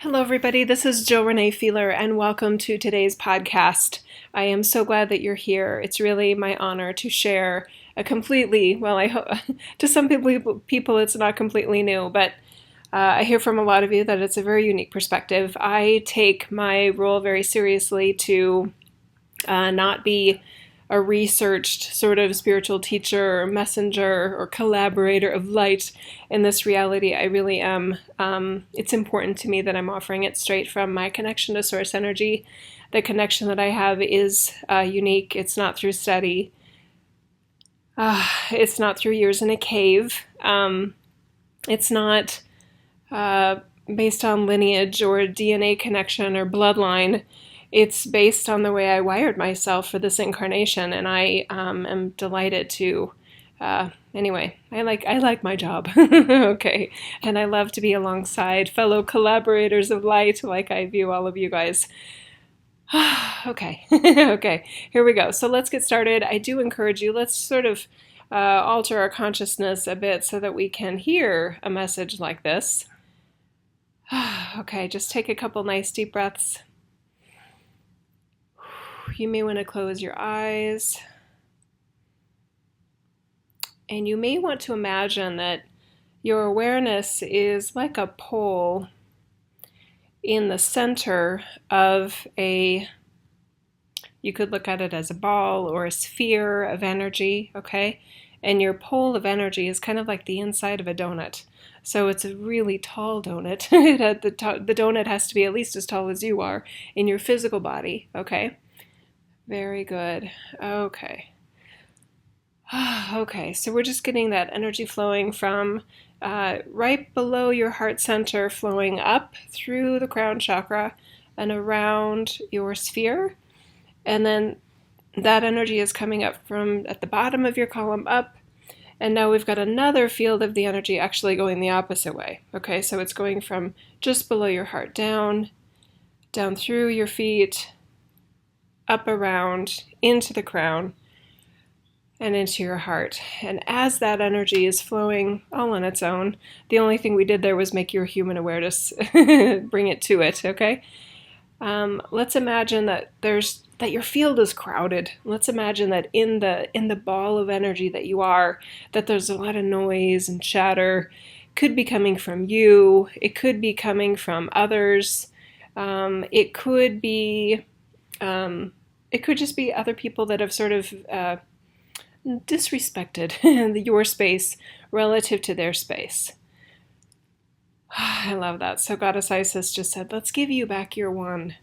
Hello, everybody. This is Jill Renee Feeler, and welcome to today's podcast. I am so glad that you're here. It's really my honor to share a completely, well, I hope to some people it's not completely new, but I hear from a lot of you that it's a very unique perspective. I take my role very seriously to not be a researched sort of spiritual teacher or messenger or collaborator of light in this reality. I really am. It's important to me that I'm offering it straight from my connection to source energy. The connection that I have is unique. It's not through study. It's not through years in a cave. It's not based on lineage or DNA connection or bloodline. It's based on the way I wired myself for this incarnation, and I am delighted to. Anyway, I like my job, okay, and I love to be alongside fellow collaborators of light, like I view all of you guys. Okay, okay, here we go. So let's get started. I do encourage you. Let's sort of alter our consciousness a bit so that we can hear a message like this. Okay, just take a couple nice deep breaths. You may want to close your eyes. And you may want to imagine that your awareness is like a pole in the center of you could look at it as a ball or a sphere of energy, okay? And your pole of energy is kind of like the inside of a donut. So it's a really tall donut. The donut has to be at least as tall as you are in your physical body, okay? Very good. Okay. Okay, so we're just getting that energy flowing from right below your heart center, flowing up through the crown chakra and around your sphere. And then that energy is coming up from at the bottom of your column up. And now we've got another field of the energy actually going the opposite way. Okay, so it's going from just below your heart down through your feet, up around, into the crown, and into your heart. And as that energy is flowing all on its own, the only thing we did there was make your human awareness bring it to it, okay? Let's imagine that that your field is crowded. Let's imagine that in the ball of energy that you are, that there's a lot of noise and chatter. Could be coming from you. It could be coming from others. It could just be other people that have sort of disrespected your space relative to their space. I love that. So Goddess Isis just said, let's give you back your one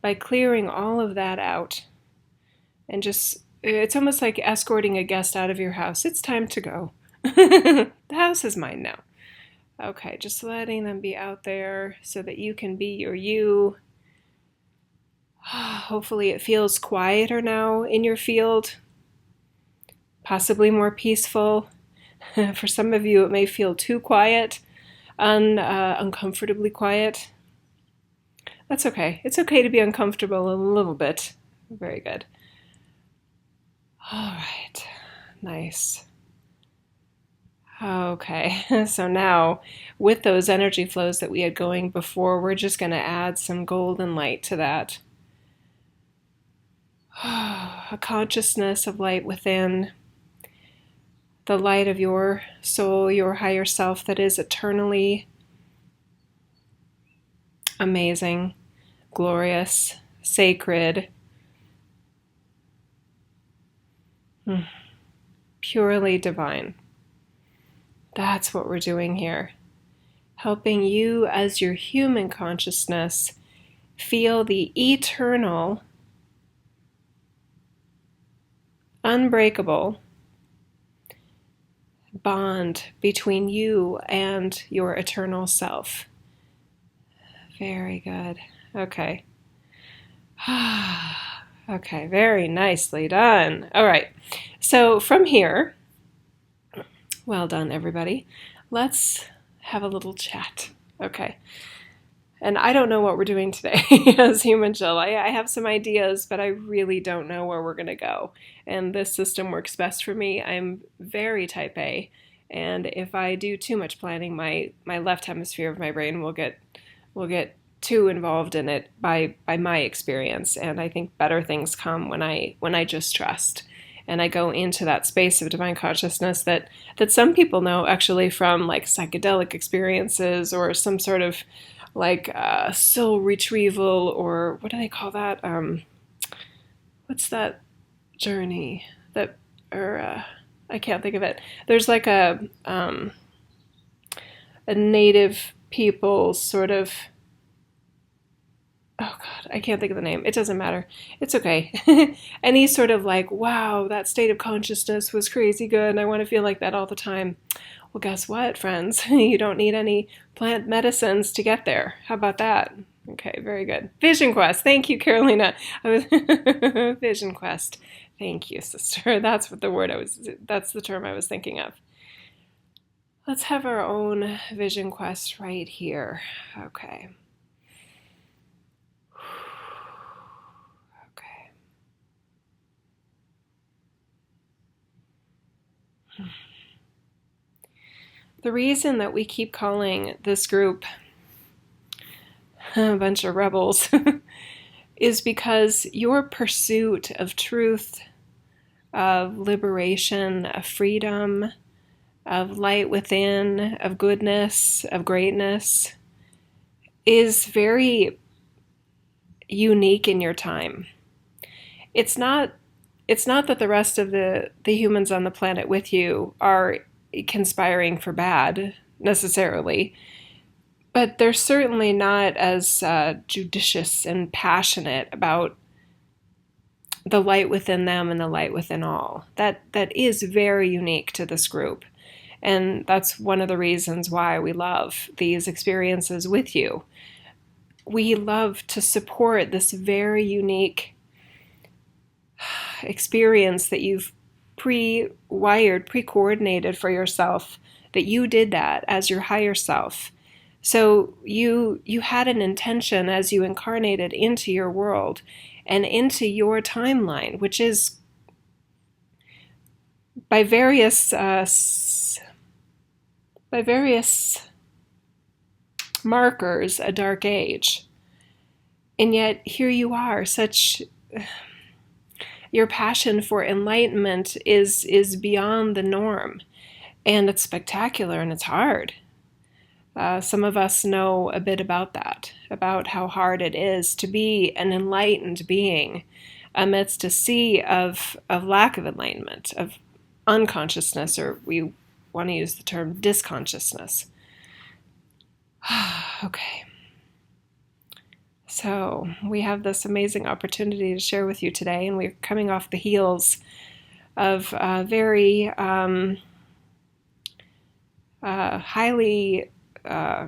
by clearing all of that out. And it's almost like escorting a guest out of your house. It's time to go. The house is mine now. Okay, just letting them be out there so that you can be your you. Hopefully it feels quieter now in your field, possibly more peaceful. For some of you, it may feel too quiet, uncomfortably quiet. That's okay. It's okay to be uncomfortable a little bit. Very good. All right. Nice. Okay, so now with those energy flows that we had going before, we're just going to add some golden light to that. A consciousness of light within, the light of your soul, your higher self that is eternally amazing, glorious, sacred, purely divine. That's what we're doing here. Helping you as your human consciousness feel the eternal, unbreakable bond between you and your eternal self. Very good. Okay. Okay, very nicely done. All right. So from here, well done, everybody. Let's have a little chat. Okay. And I don't know what we're doing today as Human Jill. I have some ideas, but I really don't know where we're going to go. And this system works best for me. I'm very type A. And if I do too much planning, my left hemisphere of my brain will get too involved in it by my experience, and I think better things come when I just trust and I go into that space of divine consciousness that some people know actually from like psychedelic experiences or some sort of like soul retrieval, or what do they call that? What's that journey that, or I can't think of it. There's like a native people sort of, oh God, I can't think of the name. It doesn't matter. It's okay. And he's sort of like, wow, that state of consciousness was crazy good, and I want to feel like that all the time. Well, guess what, friends? You don't need any plant medicines to get there. How about that? Okay, very good. Vision Quest. Thank you, Carolina. Vision Quest. Thank you, sister. That's the term I was thinking of. Let's have our own Vision Quest right here. Okay. The reason that we keep calling this group a bunch of rebels is because your pursuit of truth, of liberation, of freedom, of light within, of goodness, of greatness, is very unique in your time. It's not that the rest of the humans on the planet with you are conspiring for bad necessarily, but they're certainly not as judicious and passionate about the light within them and the light within all. That is very unique to this group, and that's one of the reasons why we love these experiences with you. We love to support this very unique experience that you've pre-wired, pre-coordinated for yourself, that you did that as your higher self. So you had an intention as you incarnated into your world and into your timeline, which is by various markers a dark age. And yet here you are, your passion for enlightenment is beyond the norm, and it's spectacular and it's hard. Some of us know a bit about that, about how hard it is to be an enlightened being amidst a sea of lack of enlightenment, of unconsciousness, or we want to use the term disconsciousness. Okay. So we have this amazing opportunity to share with you today, and we're coming off the heels of a very highly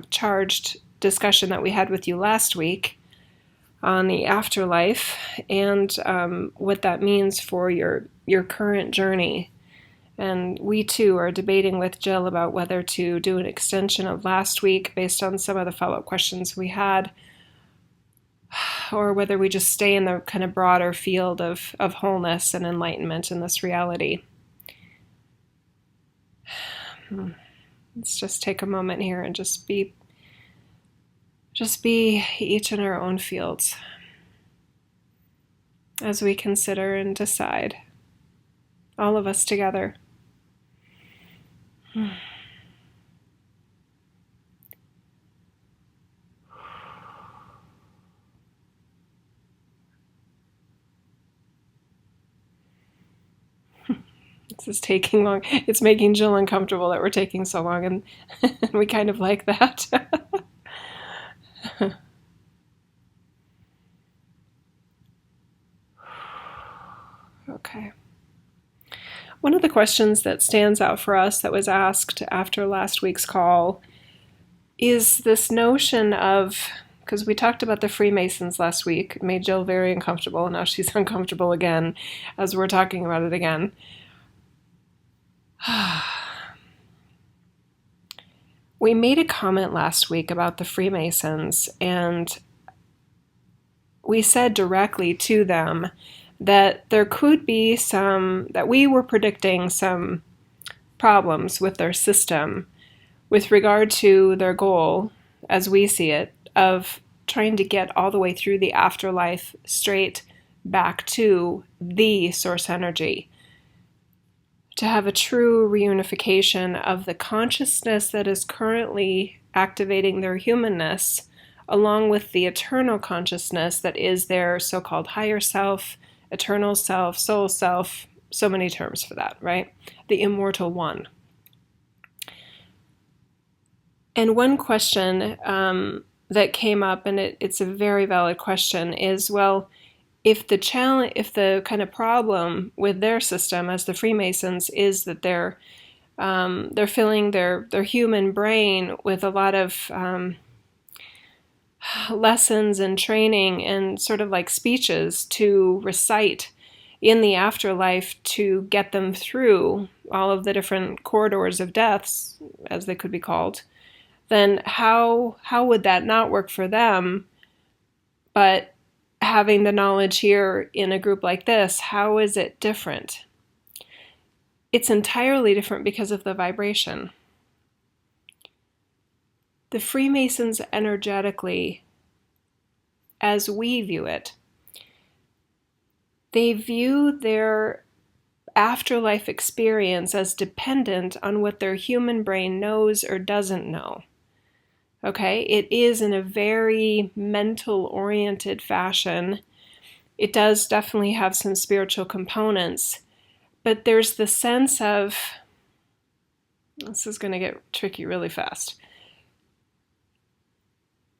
charged discussion that we had with you last week on the afterlife and what that means for your current journey. And we too are debating with Jill about whether to do an extension of last week based on some of the follow-up questions we had, or whether we just stay in the kind of broader field of wholeness and enlightenment in this reality. Let's just take a moment here and just be each in our own fields as we consider and decide, all of us together. This is taking long. It's making Jill uncomfortable that we're taking so long, and we kind of like that. Okay. One of the questions that stands out for us that was asked after last week's call is this notion of, because we talked about the Freemasons last week, it made Jill very uncomfortable, and now she's uncomfortable again as we're talking about it again. We made a comment last week about the Freemasons, and we said directly to them that there could be that we were predicting some problems with their system with regard to their goal, as we see it, of trying to get all the way through the afterlife straight back to the source energy, to have a true reunification of the consciousness that is currently activating their humanness, along with the eternal consciousness that is their so-called higher self, eternal self, soul self, so many terms for that, right? The immortal one. And one question that came up, and it's a very valid question, is, well, if the kind of problem with their system as the Freemasons is that they're filling their human brain with a lot of lessons and training and sort of like speeches to recite in the afterlife to get them through all of the different corridors of deaths, as they could be called, then how would that not work for them? But having the knowledge here in a group like this, how is it different? It's entirely different because of the vibration. The Freemasons energetically, as we view it, they view their afterlife experience as dependent on what their human brain knows or doesn't know. Okay, it is in a very mental-oriented fashion. It does definitely have some spiritual components, but there's the sense of, this is going to get tricky really fast.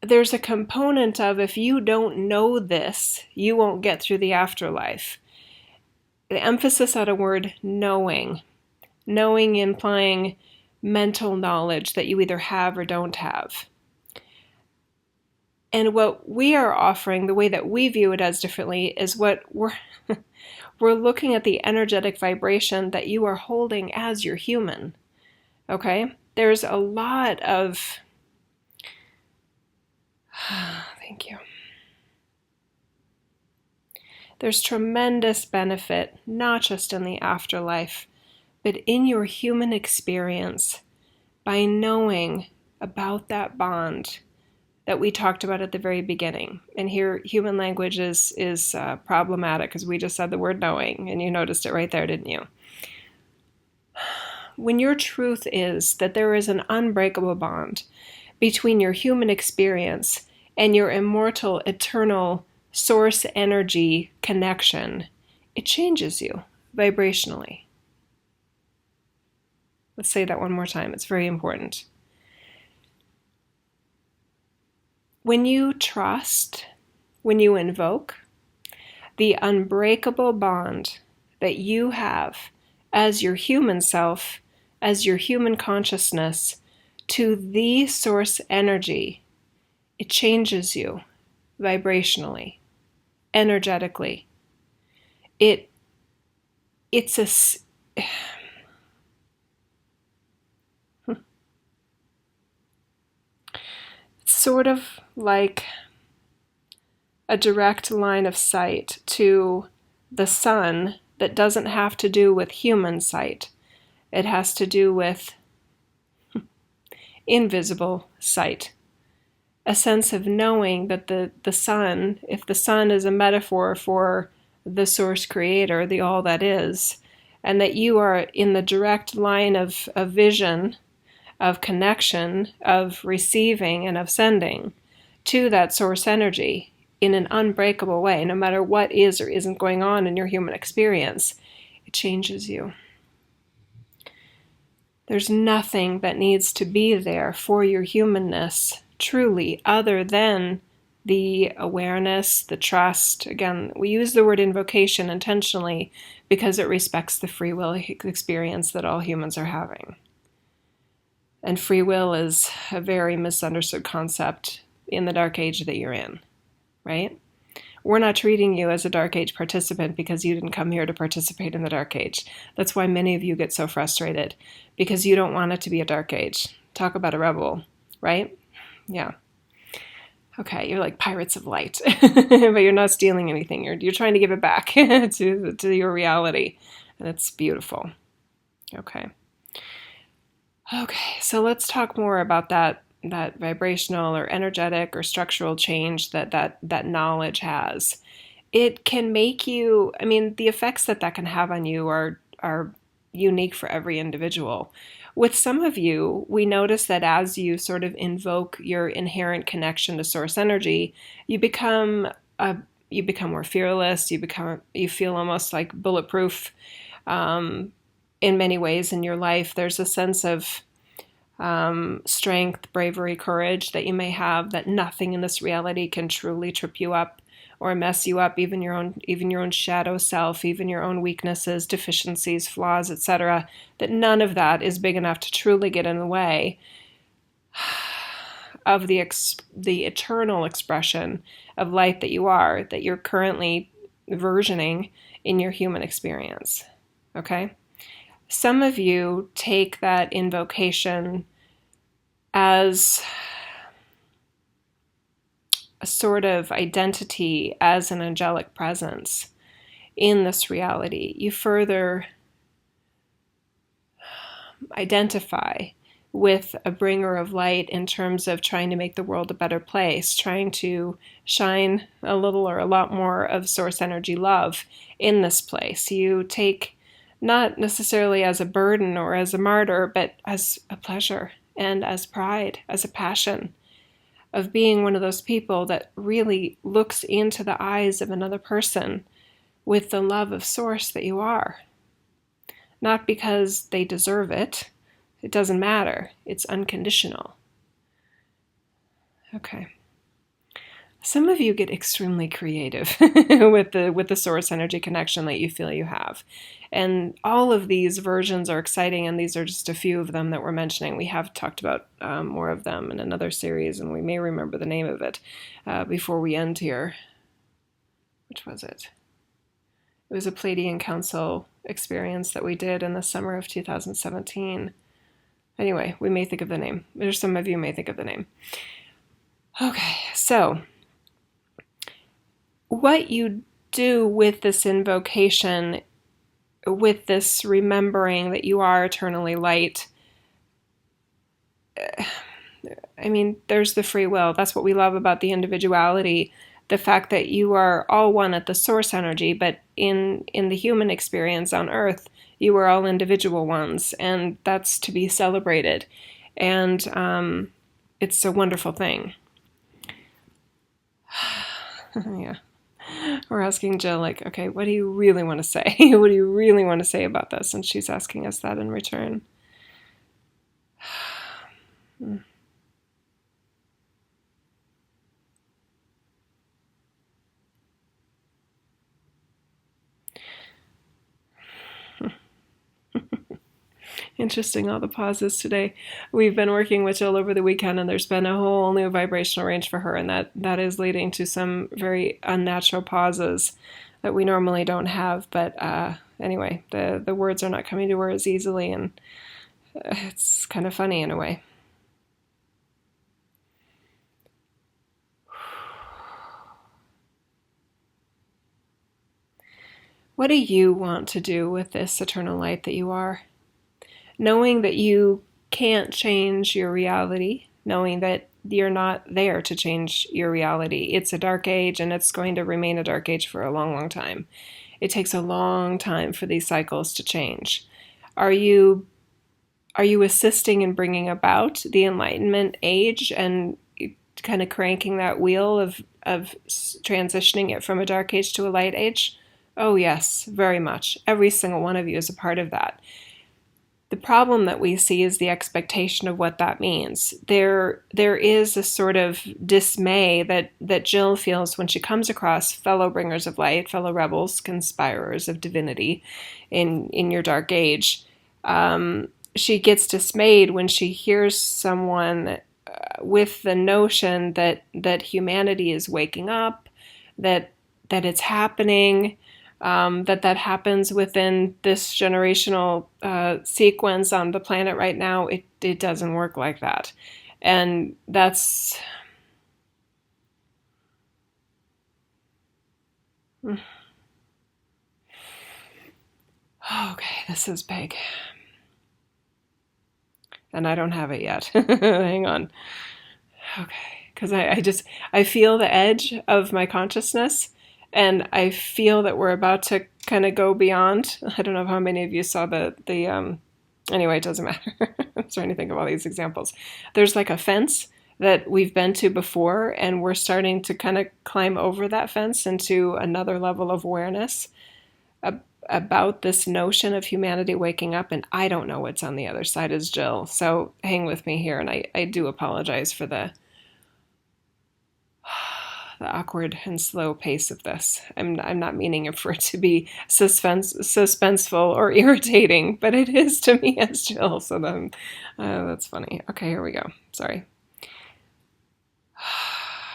There's a component of, if you don't know this, you won't get through the afterlife. The emphasis on a word knowing. Knowing implying mental knowledge that you either have or don't have. And what we are offering, the way that we view it as differently, is what we're looking at the energetic vibration that you are holding as your human. Okay? There's a lot of... Thank you. There's tremendous benefit, not just in the afterlife, but in your human experience, by knowing about that bond that we talked about at the very beginning. And here, human language is problematic because we just said the word knowing, and you noticed it right there, didn't you? When your truth is that there is an unbreakable bond between your human experience and your immortal, eternal source energy connection, it changes you vibrationally. Let's say that one more time. It's very important. When you trust, when you invoke the unbreakable bond that you have as your human self, as your human consciousness, to the source energy, it changes you vibrationally, energetically. It's sort of like a direct line of sight to the sun that doesn't have to do with human sight. It has to do with invisible sight. A sense of knowing that the sun, if the sun is a metaphor for the source creator, the all that is, and that you are in the direct line of vision, of connection, of receiving and of sending to that source energy in an unbreakable way, no matter what is or isn't going on in your human experience, it changes you. There's nothing that needs to be there for your humanness, truly, other than the awareness, the trust. Again, we use the word invocation intentionally because it respects the free will experience that all humans are having. And free will is a very misunderstood concept in the dark age that you're in, right? We're not treating you as a dark age participant because you didn't come here to participate in the dark age. That's why many of you get so frustrated, because you don't want it to be a dark age. Talk about a rebel, right? Yeah. Okay, you're like pirates of light, but you're not stealing anything. You're trying to give it back to your reality, and it's beautiful. Okay, so let's talk more about that that vibrational or energetic or structural change that knowledge has. It can make you, I mean, the effects that can have on you are unique for every individual. With some of you, we notice that as you sort of invoke your inherent connection to source energy, you become more fearless. You feel almost like bulletproof. In many ways in your life, there's a sense of strength, bravery, courage that you may have, that nothing in this reality can truly trip you up or mess you up, even your own shadow self, even your own weaknesses, deficiencies, flaws, etc. That none of that is big enough to truly get in the way of the eternal expression of light that you're currently versioning in your human experience. Okay? Some of you take that invocation as a sort of identity, as an angelic presence in this reality. You further identify with a bringer of light in terms of trying to make the world a better place, trying to shine a little or a lot more of source energy love in this place. You take not necessarily as a burden or as a martyr, but as a pleasure and as pride, as a passion of being one of those people that really looks into the eyes of another person with the love of source that you are. Not because they deserve it. It doesn't matter. It's unconditional. Okay. Some of you get extremely creative with the source energy connection that you feel you have. And all of these versions are exciting, and these are just a few of them that we're mentioning. We have talked about more of them in another series, and we may remember the name of it before we end here. Which was it? It was a Pleiadian Council experience that we did in the summer of 2017. Anyway, we may think of the name. Or some of you may think of the name. Okay, so what you do with this invocation, with this remembering that you are eternally light, I mean, there's the free will. That's what we love about the individuality, the fact that you are all one at the source energy, but in the human experience on Earth, you are all individual ones, and that's to be celebrated. And it's a wonderful thing. Yeah. We're asking Jill, like, okay, what do you really want to say? What do you really want to say about this? And she's asking us that in return. Interesting, all the pauses today. We've been working with Jill over the weekend, and there's been a whole new vibrational range for her, and that is leading to some very unnatural pauses that we normally don't have. But anyway, the words are not coming to her as easily, and it's kind of funny in a way. What do you want to do with this eternal light that you are? Knowing that you can't change your reality, knowing that you're not there to change your reality. It's a dark age, and it's going to remain a dark age for a long, long time. It takes a long time for these cycles to change. Are you assisting in bringing about the Enlightenment age and kind of cranking that wheel of transitioning it from a dark age to a light age? Oh yes, very much. Every single one of you is a part of that. The problem that we see is the expectation of what that means. There is a sort of dismay that Jill feels when she comes across fellow bringers of light, fellow rebels, conspirers of divinity in your dark age. She gets dismayed when she hears someone with the notion that humanity is waking up, that it's happening, that happens within this generational sequence on the planet right now. It doesn't work like that. And that's... Okay, this is big. And I don't have it yet. Hang on. Okay, because I feel the edge of my consciousness, and I feel that we're about to kind of go beyond. I don't know how many of you saw the anyway, it doesn't matter. I'm trying to think of all these examples. There's like a fence that we've been to before, and we're starting to kind of climb over that fence into another level of awareness about this notion of humanity waking up, and I don't know what's on the other side, as Jill. So hang with me here, and I do apologize for the awkward and slow pace of this. I'm not meaning for it to be suspenseful or irritating, but it is to me as Jill. So then, that's funny. Okay, here we go. Sorry.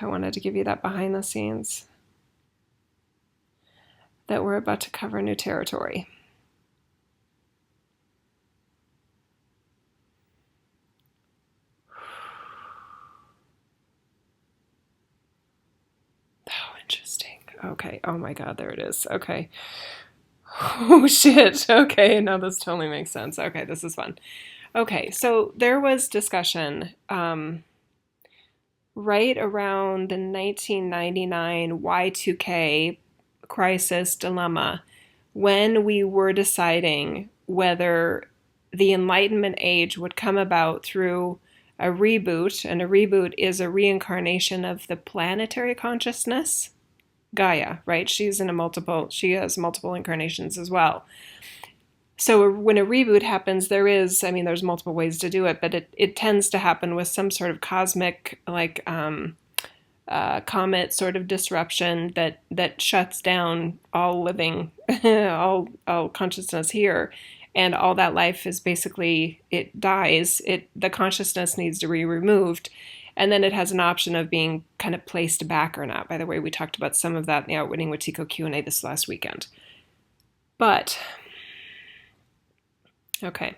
I wanted to give you that behind the scenes, that we're about to cover new territory. Interesting. Okay. Oh my God, there it is. Okay. Oh shit. Okay, now this totally makes sense. Okay, this is fun. Okay, so there was discussion right around the 1999 Y2K crisis dilemma, when we were deciding whether the Enlightenment age would come about through a reboot, and a reboot is a reincarnation of the planetary consciousness, Gaia, right? She has multiple incarnations as well. So when a reboot happens, there's multiple ways to do it, but it tends to happen with some sort of cosmic, like, comet sort of disruption that shuts down all living, all consciousness here. And all that life is basically, it dies. The consciousness needs to be removed. And then it has an option of being kind of placed back or not. By the way, we talked about some of that in the Outwitting with Tico Q&A this last weekend. But, okay.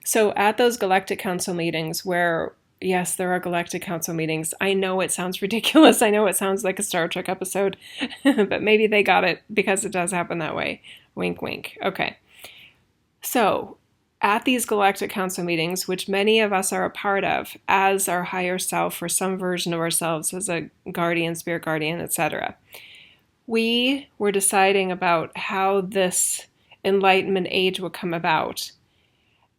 So at those Galactic Council meetings where, yes, there are Galactic Council meetings. I know it sounds ridiculous. I know it sounds like a Star Trek episode. But maybe they got it because it does happen that way. Wink, wink. Okay. So, at these Galactic Council meetings, which many of us are a part of as our higher self or some version of ourselves as a guardian, spirit guardian, etc., we were deciding about how this Enlightenment age would come about.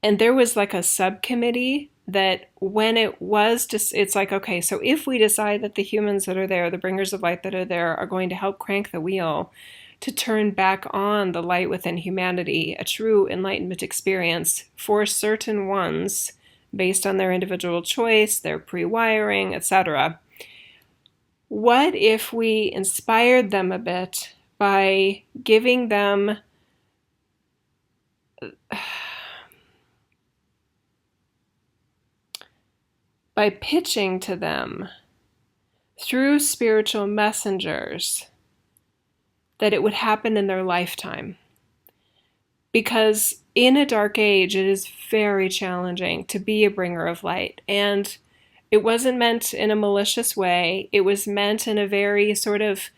And there was like a subcommittee that when it was just, it's like, okay, so if we decide that the humans that are there, the bringers of light that are there, are going to help crank the wheel to turn back on the light within humanity, a true enlightenment experience for certain ones based on their individual choice, their pre-wiring, etc. What if we inspired them a bit by giving them by pitching to them through spiritual messengers that it would happen in their lifetime? Because in a dark age, it is very challenging to be a bringer of light. And it wasn't meant in a malicious way. It was meant in a very sort of,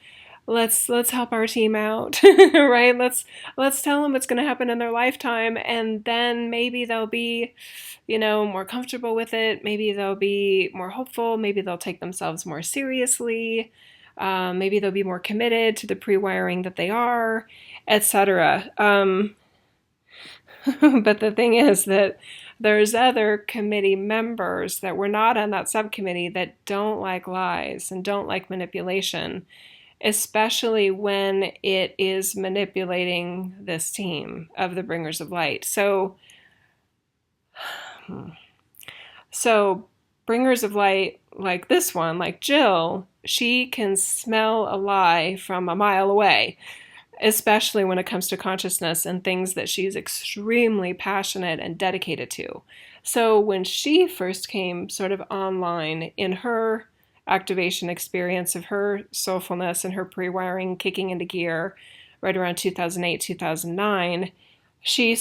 let's help our team out, right? Let's tell them what's going to happen in their lifetime, and then maybe they'll be, more comfortable with it. Maybe they'll be more hopeful. Maybe they'll take themselves more seriously. Maybe they'll be more committed to the pre-wiring that they are, etc. But the thing is that there's other committee members that were not on that subcommittee that don't like lies and don't like manipulation, especially when it is manipulating this team of the Bringers of Light. So Bringers of Light like this one, like Jill, she can smell a lie from a mile away, especially when it comes to consciousness and things that she's extremely passionate and dedicated to. So when she first came sort of online in her activation experience of her soulfulness and her pre-wiring kicking into gear right around 2008, 2009, she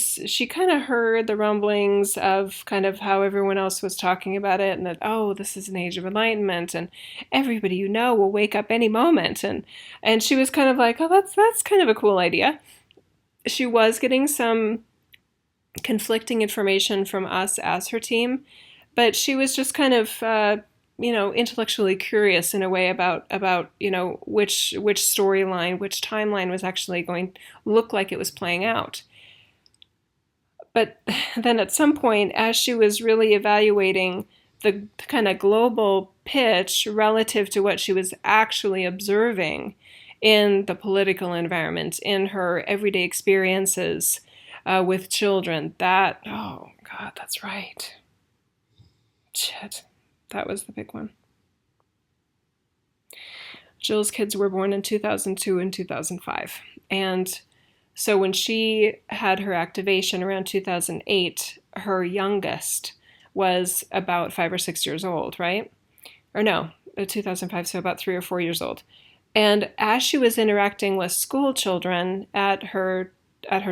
kind of heard the rumblings of kind of how everyone else was talking about it, and that, oh, this is an age of enlightenment and everybody will wake up any moment, and she was kind of like, oh, that's kind of a cool idea. She was getting some conflicting information from us as her team, but she was just kind of intellectually curious in a way about which storyline, which timeline was actually going to look like it was playing out. But then at some point, as she was really evaluating the kind of global pitch relative to what she was actually observing in the political environment, in her everyday experiences with children, oh God, that's right. Shit, that was the big one. Jill's kids were born in 2002 and 2005. And so when she had her activation around 2008, her youngest was about 5 or 6 years old, right? Or no, 2005, so about 3 or 4 years old. And as she was interacting with school children at her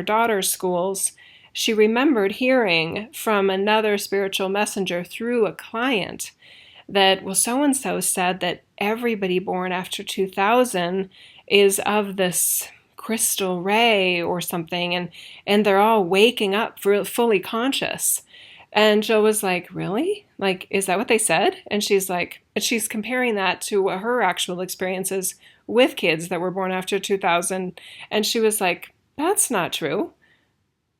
daughter's schools, she remembered hearing from another spiritual messenger through a client that, well, so-and-so said that everybody born after 2000 is of this crystal ray or something, and they're all waking up fully conscious. And Jill was like, really? Like, is that what they said? And she's comparing that to her actual experiences with kids that were born after 2000. And she was like, that's not true.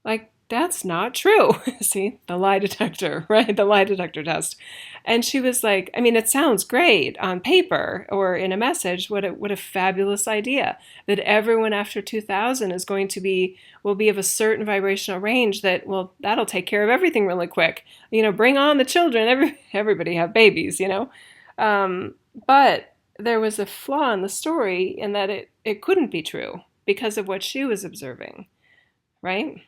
Like, that's not true. See, the lie detector, right? The lie detector test. And she was like, I mean, it sounds great on paper or in a message. What a fabulous idea that everyone after 2000 will be of a certain vibrational range that, well, that'll take care of everything really quick. Bring on the children. Everybody have babies, But there was a flaw in the story in that it couldn't be true because of what she was observing, right?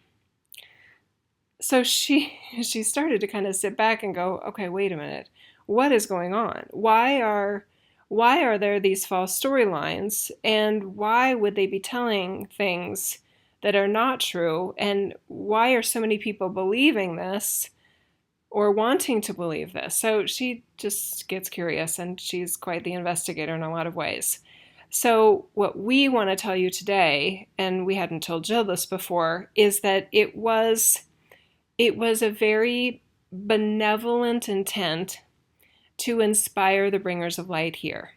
So she started to kind of sit back and go, okay, wait a minute. What is going on? Why are there these false storylines? And why would they be telling things that are not true? And why are so many people believing this or wanting to believe this? So she just gets curious, and she's quite the investigator in a lot of ways. So what we want to tell you today, and we hadn't told Jill this before, is that it was a very benevolent intent to inspire the bringers of light here.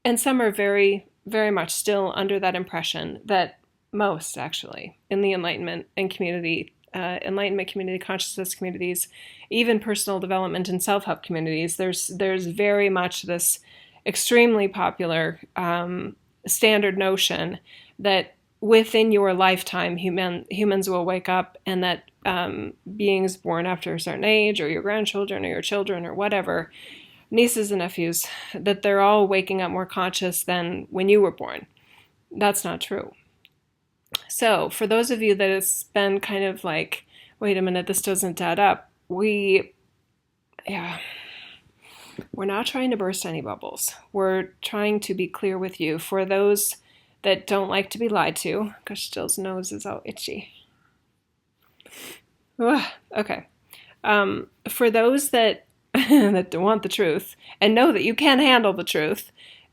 And some are very, very much still under that impression that most, actually, in the Enlightenment community, consciousness communities, even personal development and self-help communities, there's very much this extremely popular standard notion that within your lifetime, humans will wake up, and that beings born after a certain age, or your grandchildren, or your children, or whatever, nieces and nephews, that they're all waking up more conscious than when you were born. That's not true. So for those of you that it's been kind of like, wait a minute, this doesn't add up, we're not trying to burst any bubbles. We're trying to be clear with you. For those that don't like to be lied to, because Jill's nose is all itchy. Okay. For those that that want the truth and know that you can handle the truth,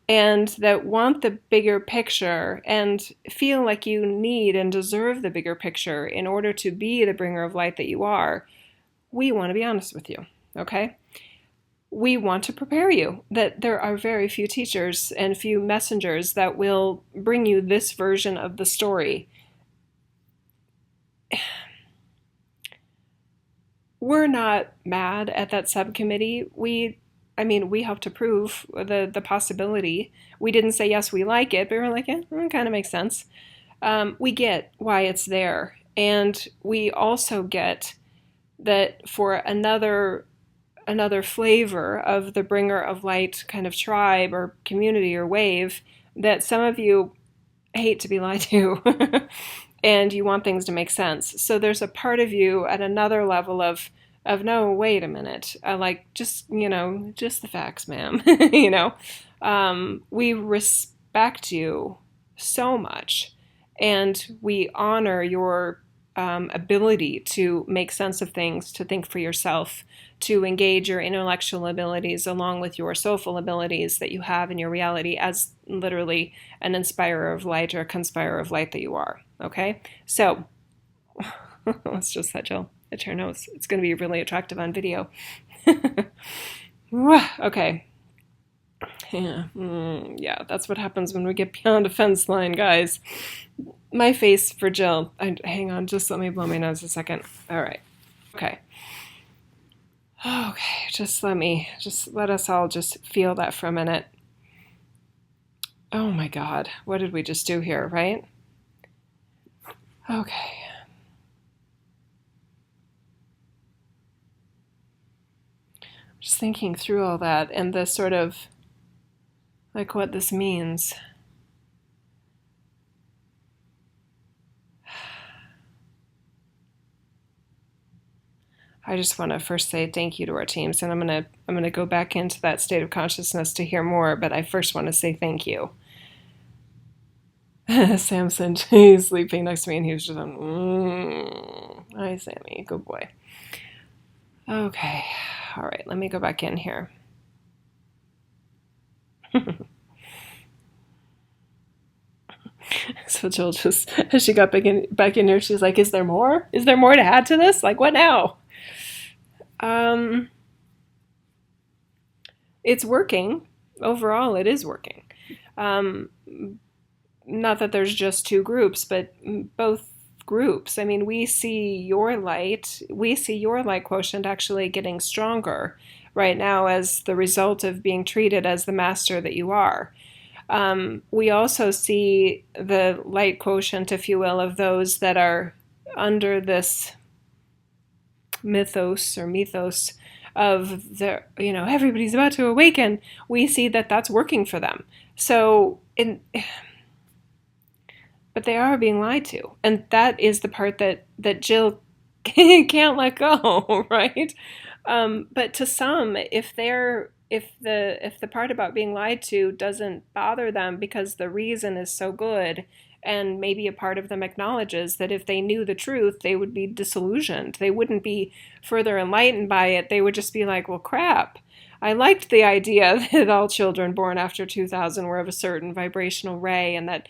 and that want the bigger picture and feel like you need and deserve the bigger picture in order to be the bringer of light that you are, we want to be honest with you, okay? We want to prepare you that there are very few teachers and few messengers that will bring you this version of the story. We're not mad at that subcommittee. We helped to prove the possibility. We didn't say, yes, we like it, but we were like, yeah, it kind of makes sense. We get why it's there. And we also get that for another flavor of the bringer of light kind of tribe or community or wave, that some of you hate to be lied to and you want things to make sense. So there's a part of you at another level of no, wait a minute, just the facts, ma'am. We respect you so much, and we honor your ability to make sense of things, to think for yourself, to engage your intellectual abilities along with your soulful abilities that you have in your reality as literally an inspirer of light or a conspirer of light that you are. Okay? So, let's just let Jill at your nose. It's going to be really attractive on video. Okay. Yeah, that's what happens when we get beyond a fence line, guys. My face for Jill. Hang on, just let me blow my nose a second. All right. Okay. Okay, just let us all just feel that for a minute. Oh my God, what did we just do here, right? Okay. Just thinking through all that and the sort of like what this means. I just want to first say thank you to our teams, and I'm gonna go back into that state of consciousness to hear more. But I first want to say thank you. Samson, he's sleeping next to me, and he was just on. Hi, Sammy, good boy. Okay, all right, let me go back in here. So Jill just, as she got back in here, she's like, "Is there more? Is there more to add to this? Like, what now?" It's working. Overall, it is working. Not that there's just two groups, but both groups. I mean, we see your light quotient actually getting stronger right now as the result of being treated as the master that you are. We also see the light quotient, if you will, of those that are under this mythos of everybody's about to awaken. We see that that's working for them. So but they are being lied to, and that is the part that Jill can't let go, right? But to some, if the part about being lied to doesn't bother them because the reason is so good, and maybe a part of them acknowledges that if they knew the truth, they would be disillusioned. They wouldn't be further enlightened by it. They would just be like, well, crap. I liked the idea that all children born after 2000 were of a certain vibrational ray, and that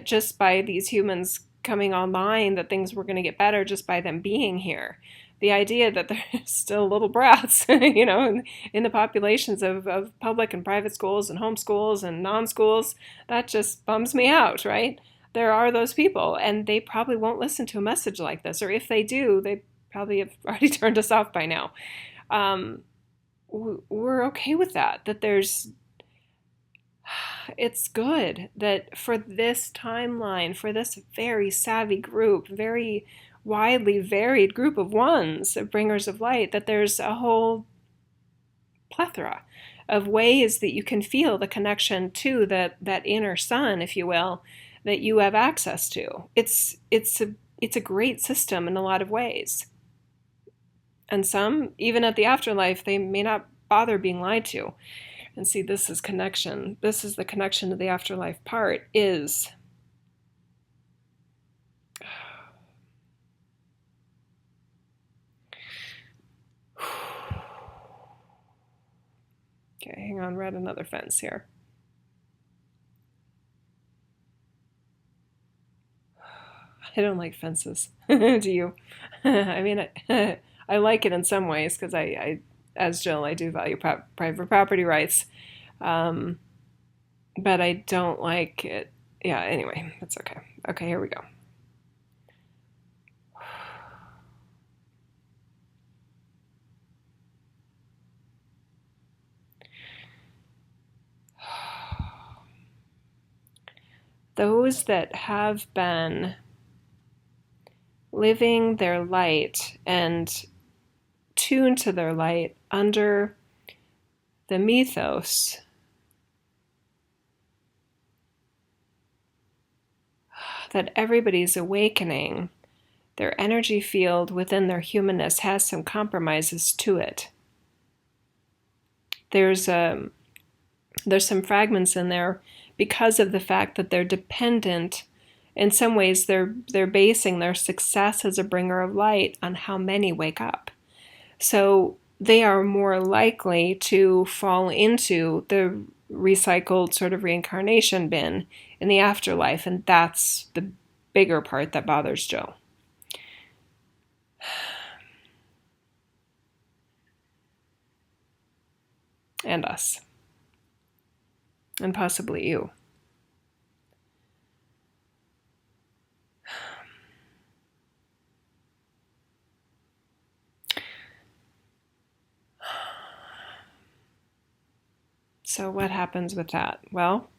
just by these humans coming online, that things were going to get better just by them being here. The idea that they're still little brats, in the populations of public and private schools and homeschools and non-schools, that just bums me out, right? There are those people, and they probably won't listen to a message like this, or if they do, they probably have already turned us off by now. We're okay with that it's good that for this timeline, for this very savvy group, very widely varied group of ones, of bringers of light, that there's a whole plethora of ways that you can feel the connection to that inner sun, if you will, that you have access to. It's a great system in a lot of ways. And some, even at the afterlife, they may not bother being lied to. And see, this is connection. This is the connection to the afterlife part is. Okay, hang on, we're at another fence here. I don't like fences. Do you? I mean, I like it in some ways because as Jill, I do value private property rights. But I don't like it. Yeah, anyway, that's okay. Okay, here we go. Those that have been living their light and tuned to their light under the mythos that everybody's awakening, their energy field within their humanness has some compromises to it. There's some fragments in there because of the fact that they're dependent. In some ways, they're basing their success as a bringer of light on how many wake up. So they are more likely to fall into the recycled sort of reincarnation bin in the afterlife, and that's the bigger part that bothers Joe. and us, and possibly you. So what happens with that? Well,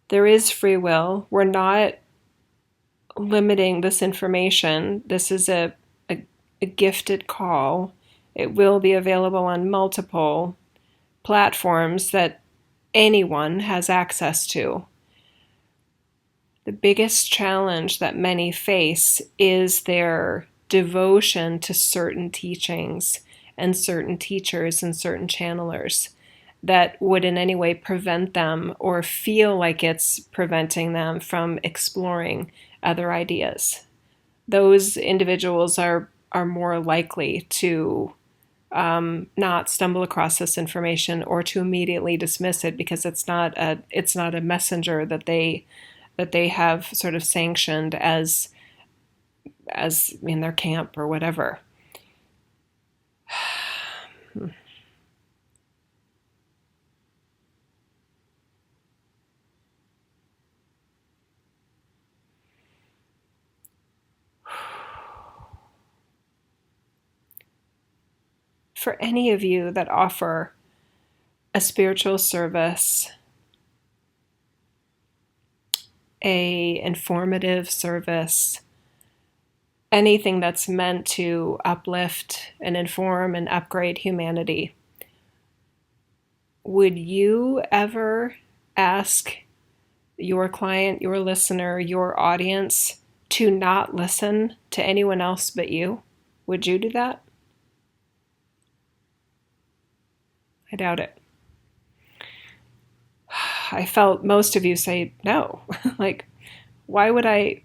there is free will. We're not limiting this information. This is a gifted call. It will be available on multiple platforms that anyone has access to. The biggest challenge that many face is their devotion to certain teachings and certain teachers and certain channelers that would in any way prevent them or feel like it's preventing them from exploring other ideas. Those individuals are more likely to not stumble across this information or to immediately dismiss it because it's not a messenger that they have sort of sanctioned as in their camp or whatever. For any of you that offer a spiritual service, a informative service, anything that's meant to uplift and inform and upgrade humanity, would you ever ask your client, your listener, your audience to not listen to anyone else but you? Would you do that? I doubt it. I felt most of you say no. Like, why would I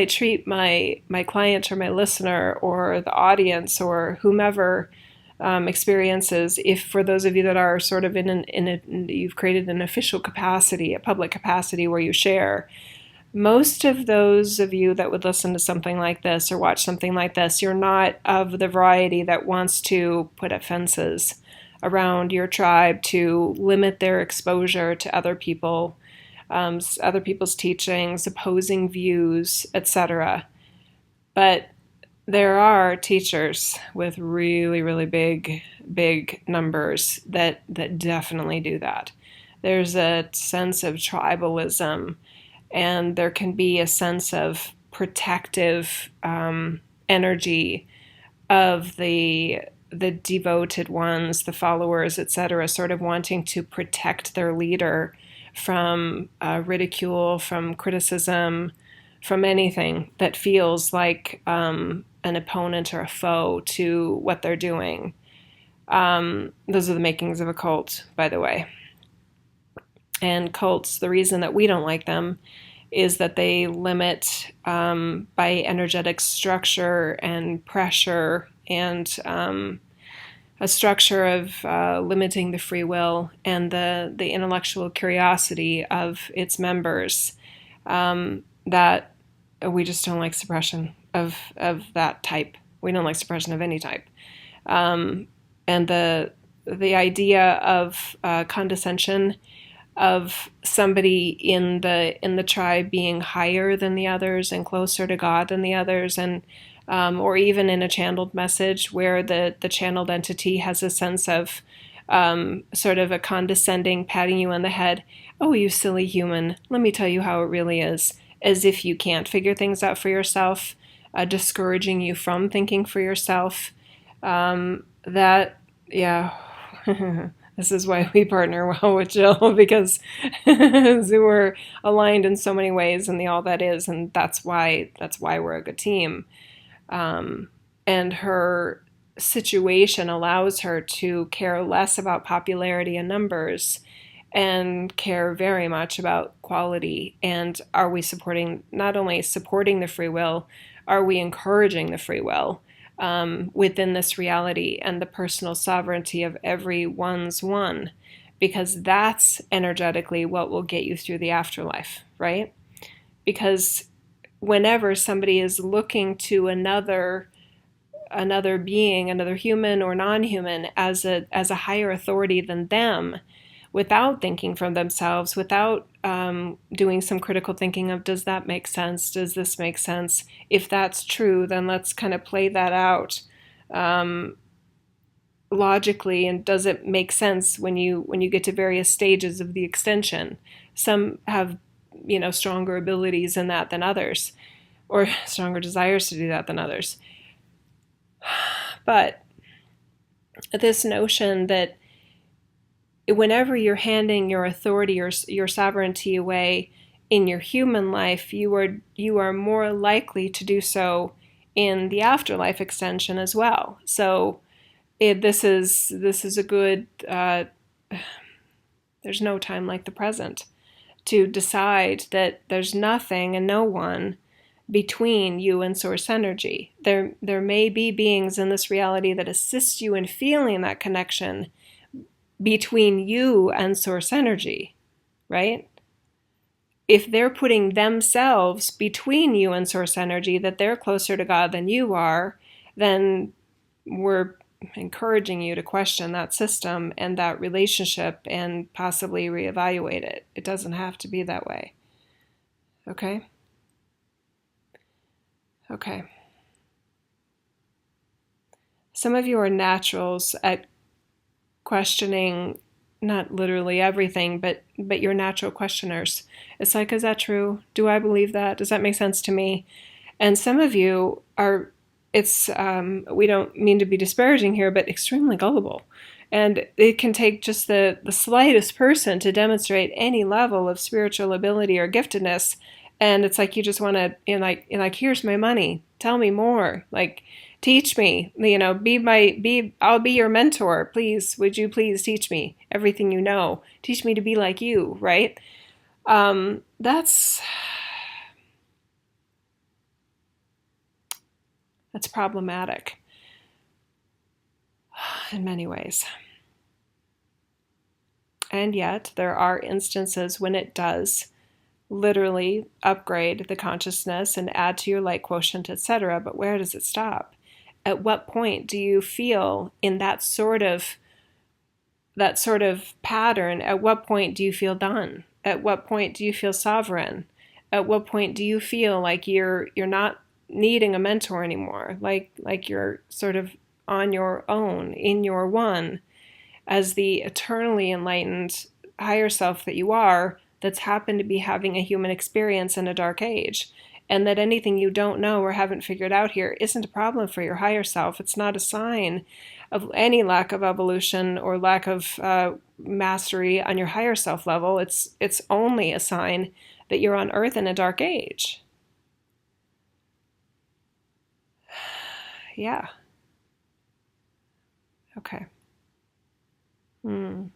treat my client or my listener or the audience or whomever experiences, if for those of you that are sort of you've created an official capacity, a public capacity where you share, most of those of you that would listen to something like this or watch something like this, you're not of the variety that wants to put up fences around your tribe to limit their exposure to other people, other people's teachings, opposing views, etc. But there are teachers with really, really big numbers that definitely do that. There's a sense of tribalism, and there can be a sense of protective energy of the devoted ones, the followers, etc., sort of wanting to protect their leader from ridicule, from criticism, from anything that feels like an opponent or a foe to what they're doing. Those are the makings of a cult, by the way. And cults, the reason that we don't like them is that they limit by energetic structure and pressure and a structure of limiting the free will and the intellectual curiosity of its members, that we just don't like suppression of that type. We don't like suppression of any type. And the idea of condescension of somebody in the tribe being higher than the others and closer to God than the others, and or even in a channeled message where the channeled entity has a sense of sort of a condescending patting you on the head. Oh, you silly human, let me tell you how it really is, as if you can't figure things out for yourself, discouraging you from thinking for yourself. This is why we partner well with Jill, because we're aligned in so many ways in the all that is, and that's why we're a good team. And her situation allows her to care less about popularity and numbers and care very much about quality. And are we not only supporting the free will, are we encouraging the free will within this reality and the personal sovereignty of everyone's one? Because that's energetically what will get you through the afterlife, right? Because whenever somebody is looking to another another being, another human or non-human, as a higher authority than them, without thinking from themselves, without doing some critical thinking of, does that make sense? Does this make sense? If that's true, then let's kind of play that out logically, and does it make sense when you get to various stages of the extension? Some have, stronger abilities in that than others, or stronger desires to do that than others. But this notion that whenever you're handing your authority or your sovereignty away in your human life, you are more likely to do so in the afterlife extension as well. So this is a good. There's no time like the present to decide that there's nothing and no one between you and source energy. There may be beings in this reality that assist you in feeling that connection between you and source energy, right? If they're putting themselves between you and source energy, that they're closer to God than you are, then we're encouraging you to question that system and that relationship and possibly reevaluate it. It doesn't have to be that way. Okay? Okay. Some of you are naturals at questioning, not literally everything, but you're natural questioners. It's like, is that true? Do I believe that? Does that make sense to me? And some of you are, we don't mean to be disparaging here, but extremely gullible. And it can take just the slightest person to demonstrate any level of spiritual ability or giftedness. And it's like, you just want to, like, here's my money. Tell me more. Like, teach me, I'll be your mentor. Please, would you please teach me everything you know? Teach me to be like you, right? That's problematic in many ways. And yet there are instances when it does literally upgrade the consciousness and add to your light quotient, etc. But where does it stop? At what point do you feel in that sort of pattern? At what point do you feel done? At what point do you feel sovereign? At what point do you feel like you're not needing a mentor anymore? Like you're sort of on your own, in your one, as the eternally enlightened higher self that you are, that's happened to be having a human experience in a dark age. And that anything you don't know or haven't figured out here isn't a problem for your higher self. It's not a sign of any lack of evolution or lack of mastery on your higher self level. It's only a sign that you're on Earth in a dark age. Yeah. Okay. All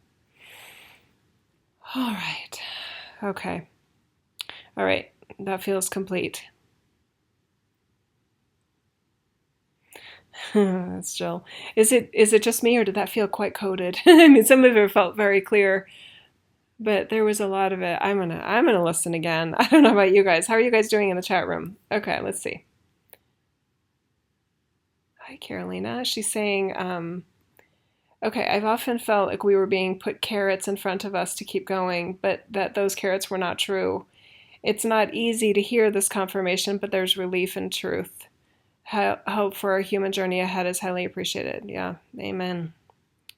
right. Okay. All right. That feels complete. That's Jill. Is it just me, or did that feel quite coded? I mean, some of it felt very clear, but there was a lot of it. I'm gonna listen again. I don't know about you guys. How are you guys doing in the chat room? Okay, let's see. Hi, Carolina. She's saying, okay, I've often felt like we were being put carrots in front of us to keep going, but that those carrots were not true. It's not easy to hear this confirmation, but there's relief in truth. Hope for our human journey ahead is highly appreciated. Yeah, amen.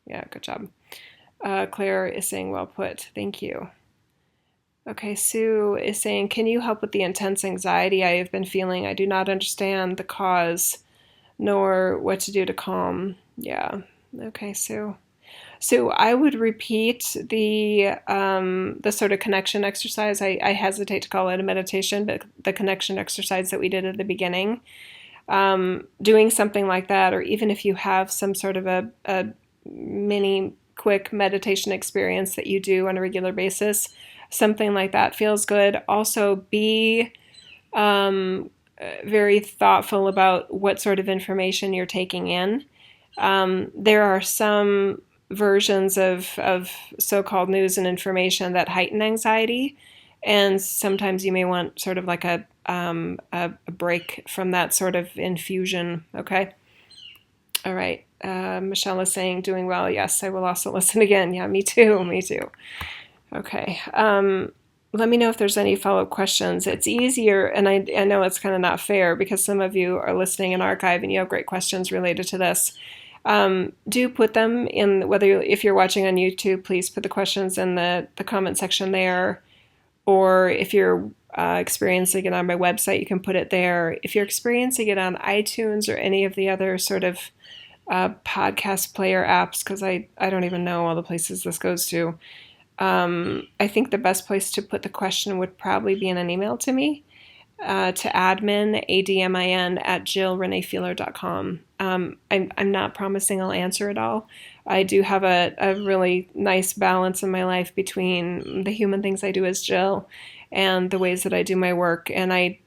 Yeah, good job. Claire is saying, well put. Thank you. Okay, Sue is saying, can you help with the intense anxiety I have been feeling? I do not understand the cause, nor what to do to calm. Yeah. Okay, Sue. So I would repeat the sort of connection exercise. I hesitate to call it a meditation, but the connection exercise that we did at the beginning. Doing something like that, or even if you have some sort of a mini quick meditation experience that you do on a regular basis, something like that feels good. Also, be very thoughtful about what sort of information you're taking in. There are some versions of so-called news and information that heighten anxiety, and sometimes you may want sort of like a break from that sort of infusion. Okay. All right. Michelle is saying, doing well. Yes, I will also listen again. Yeah, me too. Me too. Okay. Let me know if there's any follow-up questions. It's easier, and I know it's kind of not fair because some of you are listening in archive and you have great questions related to this. Do put them in, if you're watching on YouTube, please put the questions in the comment section there. Or if you're experiencing it on my website, you can put it there. If you're experiencing it on iTunes or any of the other sort of podcast player apps, because I don't even know all the places this goes to, I think the best place to put the question would probably be in an email to me, to admin, ADMIN, @JillReneeFeeler.com. I'm not promising I'll answer it all. I do have a really nice balance in my life between the human things I do as Jill and the ways that I do my work. And I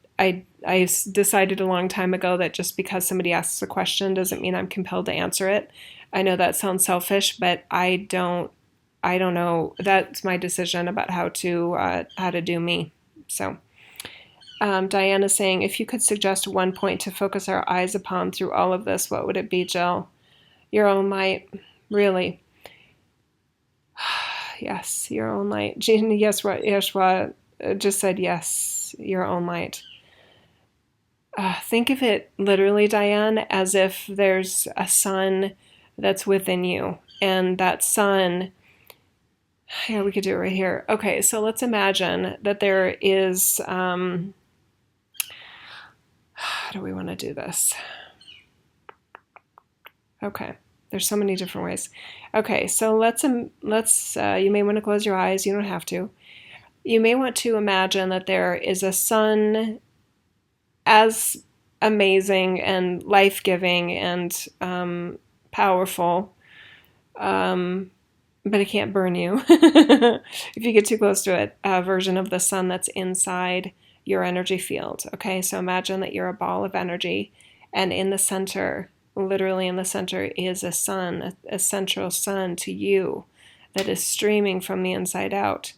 decided a long time ago that just because somebody asks a question doesn't mean I'm compelled to answer it. I know that sounds selfish, but I don't know. That's my decision about how to do me. So. Diana's saying, if you could suggest one point to focus our eyes upon through all of this, what would it be, Jill? Your own light. Really? Yes, your own light. Jean Yeshua just said yes, your own light. Think of it literally, Diane, as if there's a sun that's within you. And that sun, yeah, we could do it right here. Okay, so let's imagine that there is... how do we want to do this? Okay, there's so many different ways. Okay, so let's you may want to close your eyes. You don't have to. You may want to imagine that there is a sun as amazing and life-giving and powerful, but it can't burn you if you get too close to it, a version of the sun that's inside your energy field. Okay, so imagine that you're a ball of energy, and in the center, literally in the center, is a sun, a central sun to you that is streaming from the inside out.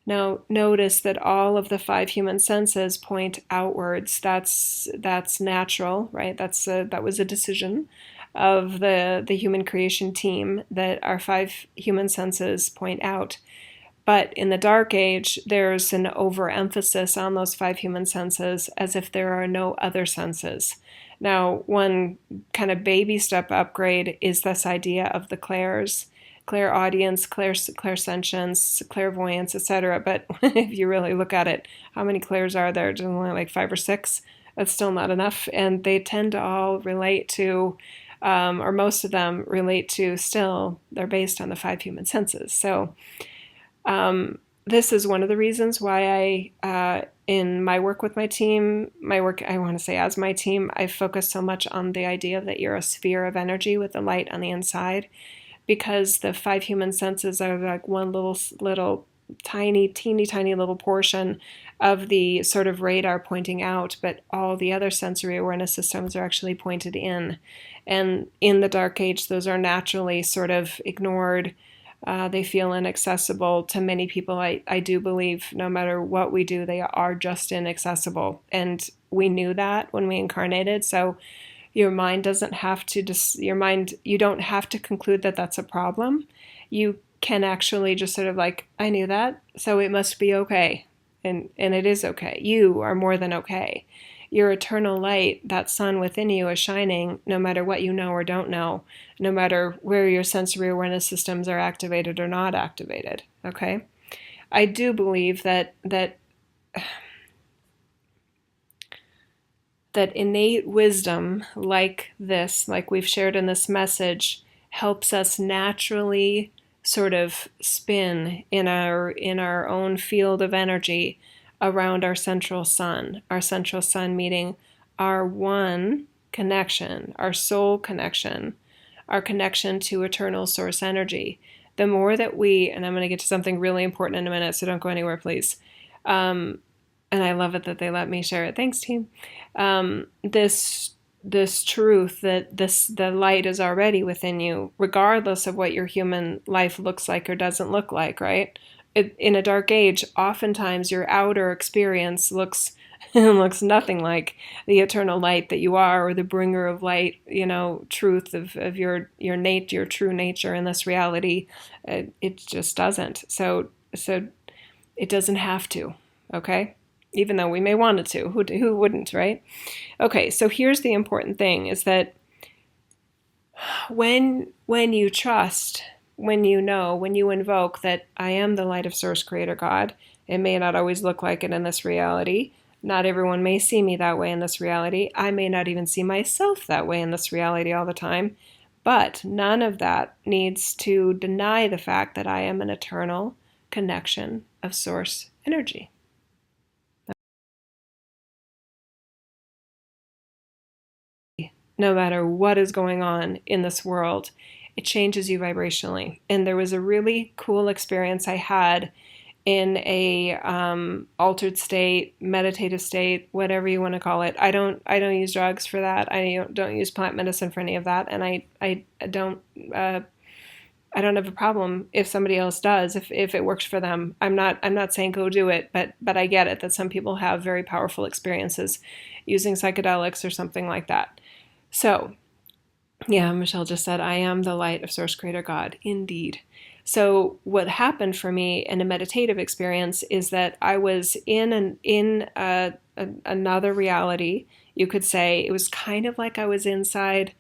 Now, notice that all of the 5 human senses point outwards. That's natural, right? That was a decision of the human creation team, that our 5 human senses point out. But in the Dark Age, there's an overemphasis on those 5 human senses as if there are no other senses. Now, one kind of baby step upgrade is this idea of the clairs, clairaudience, clairsentience, clairvoyance, etc. But if you really look at it, how many clairs are there? There's only like 5 or 6. That's still not enough. And they tend to all relate to, or most of them relate to, still, they're based on the 5 human senses. So this is one of the reasons why I, in my work with my team, I want to say as my team, I focus so much on the idea that you're a sphere of energy with a light on the inside, because the 5 human senses are like one little tiny, teeny tiny little portion of the sort of radar pointing out, but all the other sensory awareness systems are actually pointed in. And in the Dark Age, those are naturally sort of ignored. They feel inaccessible to many people. I do believe no matter what we do, they are just inaccessible. And we knew that when we incarnated. So your mind doesn't have to, you don't have to conclude that that's a problem. You can actually just sort of like, I knew that, so it must be okay. And it is okay. You are more than okay. Your eternal light, that sun within you, is shining no matter what you know or don't know, no matter where your sensory awareness systems are activated or not activated, okay? I do believe that innate wisdom like this, like we've shared in this message, helps us naturally sort of spin in our own field of energy around our central sun meaning our one connection, our soul connection, our connection to eternal source energy. The more that we, and I'm going to get to something really important in a minute, so don't go anywhere, please. And I love it that they let me share it. Thanks, team. This truth that the light is already within you, regardless of what your human life looks like or doesn't look like, right? In a dark age, oftentimes your outer experience looks It looks nothing like the eternal light that you are, or the bringer of light, truth of your your true nature in this reality. It just doesn't. So it doesn't have to, okay? Even though we may want it to. Who wouldn't, right? Okay, so here's the important thing is that when you trust, when you invoke that I am the light of Source Creator God, it may not always look like it in this reality. Not everyone may see me that way in this reality. I may not even see myself that way in this reality all the time. But none of that needs to deny the fact that I am an eternal connection of Source energy. No matter what is going on in this world, it changes you vibrationally. And there was a really cool experience I had in a altered state, meditative state, whatever you want to call it. I don't use drugs for that. I don't use plant medicine for any of that, and I don't have a problem if somebody else does, if it works for them. I'm not saying go do it, but I get it that some people have very powerful experiences using psychedelics or something like that. So, yeah, Michelle just said, I am the light of Source Creator God. Indeed. So what happened for me in a meditative experience is that I was in another reality. You could say it was kind of like I was inside,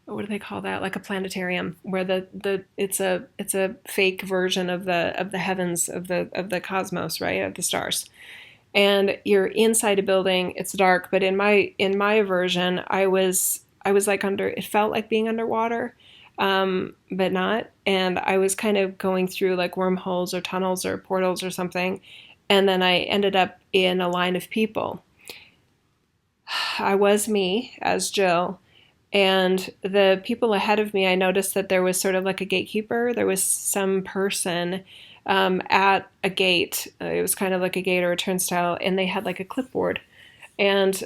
what do they call that? Like a planetarium, where it's a fake version of the heavens, of the cosmos, right? Of the stars. And you're inside a building. It's dark, but in my version, I was like it felt like being underwater, but not. And I was kind of going through like wormholes or tunnels or portals or something. And then I ended up in a line of people. I was me as Jill. And the people ahead of me, I noticed that there was sort of like a gatekeeper. There was some person at a gate. It was kind of like a gate or a turnstile, and they had like a clipboard. And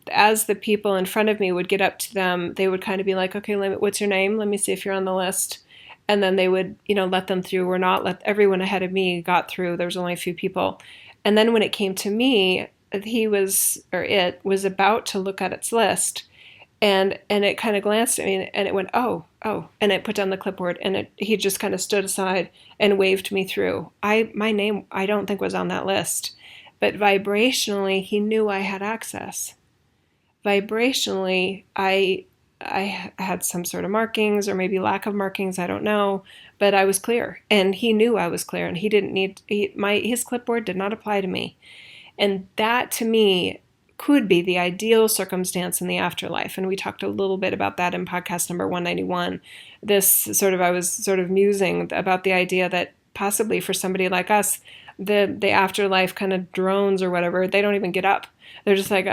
as the people in front of me would get up to them, they would kind of be like, okay, what's your name? Let me see if you're on the list. And then they would, let them through or not let everyone ahead of me got through. There was only a few people. And then when it came to me, it was about to look at its list. And it kind of glanced at me and it went, oh, and it put down the clipboard and he just kind of stood aside and waved me through. My name, I don't think was on that list. But vibrationally, he knew I had access. Vibrationally, I had some sort of markings or maybe lack of markings, I don't know, but I was clear. And he knew I was clear, and he didn't need, his clipboard did not apply to me. And that, to me, could be the ideal circumstance in the afterlife. And we talked a little bit about that in podcast number 191. I was sort of musing about the idea that possibly for somebody like us, the afterlife kind of drones or whatever, they don't even get up. They're just like,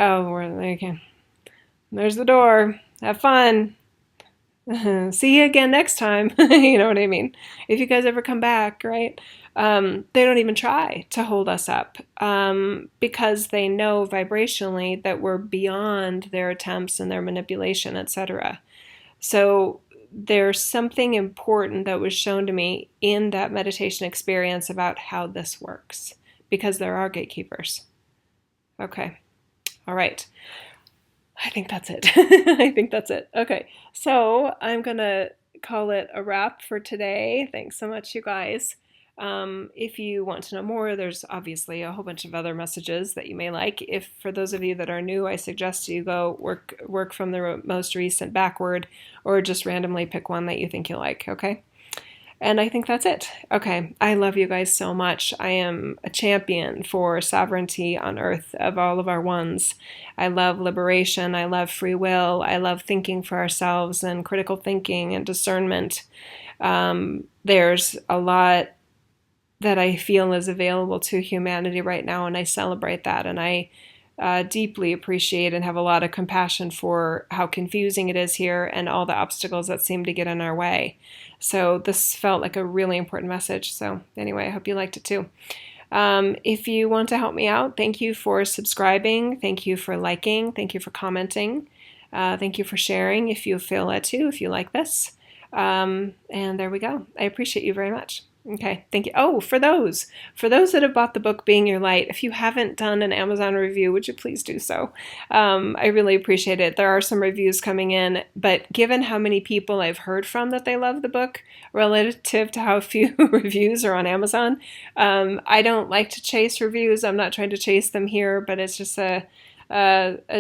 there's the door. Have fun. See you again next time. You know what I mean? If you guys ever come back, right? They don't even try to hold us up because they know vibrationally that we're beyond their attempts and their manipulation, etc. So there's something important that was shown to me in that meditation experience about how this works, because there are gatekeepers. Okay. All right. I think that's it. Okay. So I'm going to call it a wrap for today. Thanks so much, you guys. If you want to know more, there's obviously a whole bunch of other messages that you may like. If for those of you that are new, I suggest you go work from the most recent backward, or just randomly pick one that you think you like. Okay. And I think that's it. Okay. I love you guys so much. I am a champion for sovereignty on earth of all of our ones. I love liberation. I love free will. I love thinking for ourselves and critical thinking and discernment. There's a lot that I feel is available to humanity right now, and I celebrate that, and I deeply appreciate and have a lot of compassion for how confusing it is here and all the obstacles that seem to get in our way. So this felt like a really important message. So anyway, I hope you liked it too. If you want to help me out, thank you for subscribing. Thank you for liking. Thank you for commenting. Thank you for sharing if you feel it too, if you like this. And there we go. I appreciate you very much. Okay, thank you. Oh, for those that have bought the book Being Your Light, if you haven't done an Amazon review, would you please do so? I really appreciate it. There are some reviews coming in, but given how many people I've heard from that they love the book relative to how few reviews are on Amazon, I don't like to chase reviews. I'm not trying to chase them here, but it's just a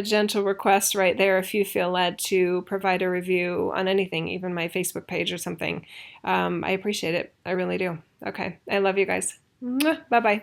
gentle request right there if you feel led to provide a review on anything, even my Facebook page or something. I appreciate it. I really do. Okay. I love you guys. Bye bye.